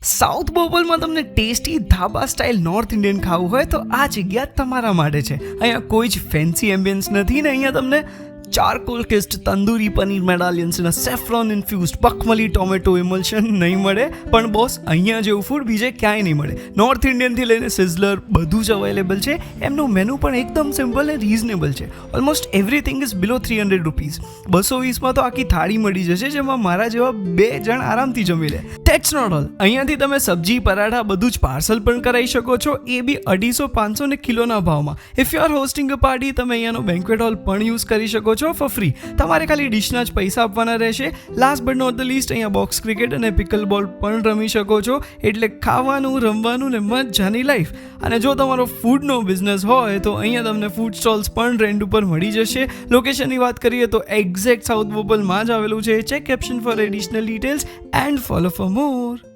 South બોપલમાં તમને tasty ધાબા style north Indian ખાવું હોય તો આ જગ્યા તમારા માટે છે. અહીંયા કોઈ જ ફેન્સી એમ્બિયન્સ નથી ને અહીંયા તમને ચારકોલ કિસ્ડ તંદૂરી પનીર મેડાલિયન્સ અને સેફ્રોન ઇન્ફ્યુઝડ બકમલી ટોમેટો ઇમલ્શન નહીં મળે, પણ બોસ અહીંયા જેવું ફૂડ બીજે ક્યાંય નહીં મળે. નોર્થ ઇન્ડિયનથી લઈને સિઝલર બધું જ અવેલેબલ છે. એમનું મેનુ પણ એકદમ સિમ્પલ અને રીઝનેબલ છે. Almost everything is below 300 rupees. 220માં તો આખી થાળી મળી જશે, જેમાં મારા જેવા 2 જણ આરામથી જમી લે. That's not all. અહીંયાથી તમે સબ્જી પરાઠા બધું જ પાર્સલ પણ કરાવી શકો છો, એ બી 250-500 ને કિલોના ભાવમાં. If you are hosting a party, તમે અહીંયાનો બેન્ક્વેટ હોલ પણ યુઝ કરી શકો છો ફોર ફ્રી. તમારે ખાલી ડિશના જ પૈસા આપવાના રહેશે. Last but not the least, અહીંયા બોક્સ ક્રિકેટ અને પિકલ બોલ પણ રમી શકો છો. એટલે ખાવાનું, રમવાનું ને મજાની લાઈફ. અને જો તમારો ફૂડનો બિઝનેસ હોય તો અહીંયા તમને ફૂડ સ્ટોલ્સ પણ રેન્ટ ઉપર મળી જશે. લોકેશનની વાત કરીએ તો એક્ઝેક્ટ સાઉથ બોપલમાં જ આવેલું છે. Check caption for additional details and follow for more.